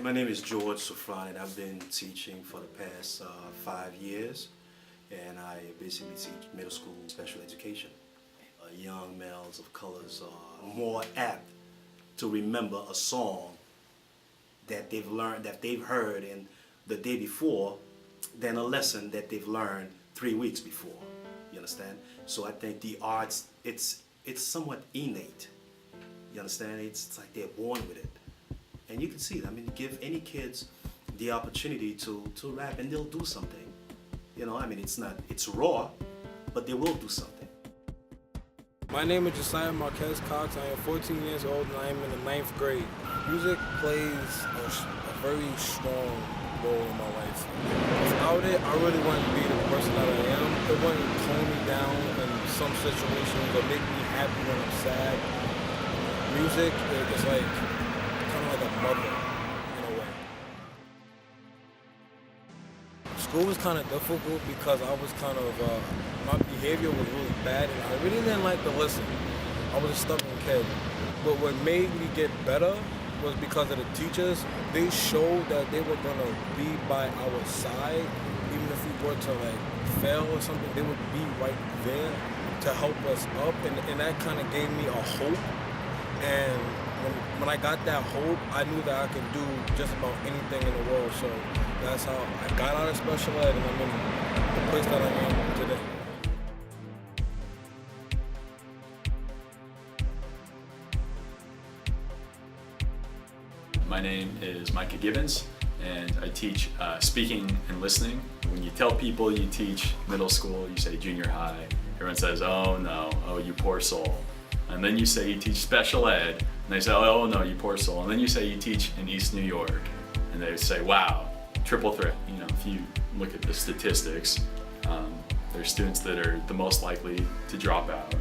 My name is George Safran, and I've been teaching for the past 5 years, and I basically teach middle school special education. Young males of colors are more apt to remember a song that they've learned, that they've heard in the day before, than a lesson that they've learned 3 weeks before. You understand? So I think the arts, it's somewhat innate. You understand? It's like they're born with it. And you can see it. I mean, give any kids the opportunity to rap and they'll do something. You know, I mean, it's raw, but they will do something. My name is Josiah Marquez Cox. I am 14 years old and I am in the 9th grade. Music plays a very strong role in my life. Without it, I really wouldn't be the person that I am. It wouldn't calm me down in some situations or make me happy when I'm sad. Music is like a mother in a way. School was kind of difficult because I was kind of, my behavior was really bad and I really didn't like to listen. I was a stubborn kid. But what made me get better was because of the teachers. They showed that they were gonna be by our side. Even if we were to like fail or something, they would be right there to help us up. And that kind of gave me a hope. And when I got that hope, I knew that I could do just about anything in the world. So that's how I got out of special ed and I'm in the place that I am today. My name is Micah Gibbons and I teach speaking and listening. When you tell people you teach middle school, you say junior high, everyone says, oh no, oh you poor soul. And then you say you teach special ed, and they say, oh no, you poor soul. And then you say you teach in East New York, and they say, wow, triple threat. You know, if you look at the statistics, there's students that are the most likely to drop out,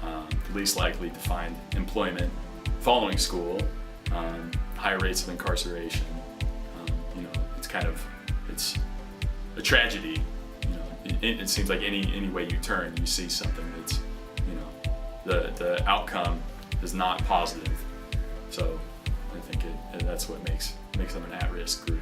the least likely to find employment following school, higher rates of incarceration. You know, it's a tragedy. You know, it seems like any way you turn, you see something that's, the outcome is not positive. So I think that's what makes them an at-risk group.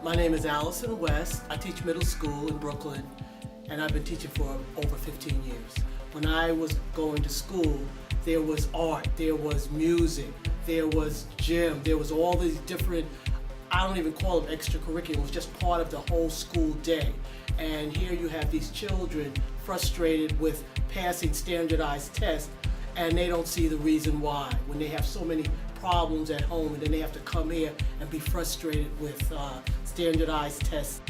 My name is Allison West. I teach middle school in Brooklyn, and I've been teaching for over 15 years. When I was going to school, there was art, there was music, there was gym, there was all these different, I don't even call them extracurricular, it was just part of the whole school day. And here you have these children frustrated with passing standardized tests, and they don't see the reason why. When they have so many problems at home and then they have to come here and be frustrated with standardized tests.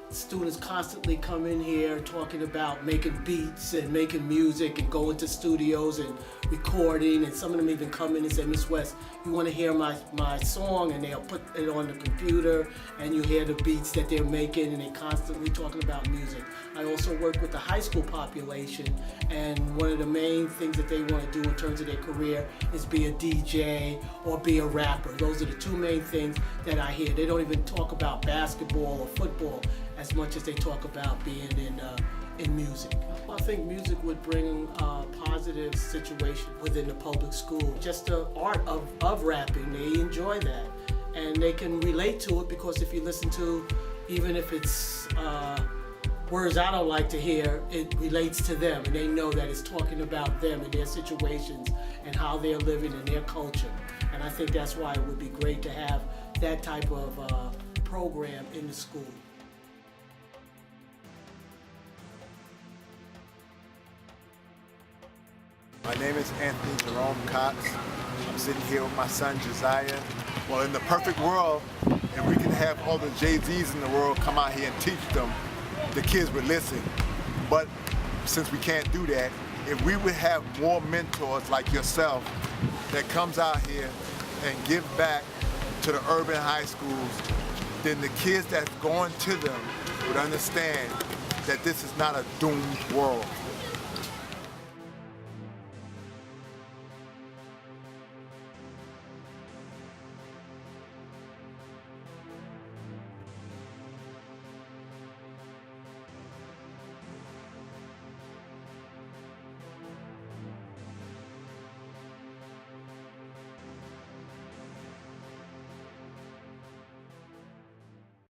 Students constantly come in here talking about making beats and making music and going to studios and recording, and some of them even come in and say, Miss West, you want to hear my song? And they'll put it on the computer and you hear the beats that they're making, and they're constantly talking about music. I also work with the high school population, and one of the main things that they want to do in terms of their career is be a DJ or be a rapper. Those are the two main things that I hear. They don't even talk about basketball or football as much as they talk about being in music. I think music would bring a positive situation within the public school. Just the art of rapping, they enjoy that. And they can relate to it because if you listen to, even if it's words I don't like to hear, it relates to them, and they know that it's talking about them and their situations and how they're living in their culture. And I think that's why it would be great to have that type of program in the school. My name is Anthony Jerome Cox. I'm sitting here with my son Josiah. Well, in the perfect world, if we can have all the Jay-Z's in the world come out here and teach them, the kids would listen. But since we can't do that, if we would have more mentors like yourself that comes out here and give back to the urban high schools, then the kids that's going to them would understand that this is not a doomed world.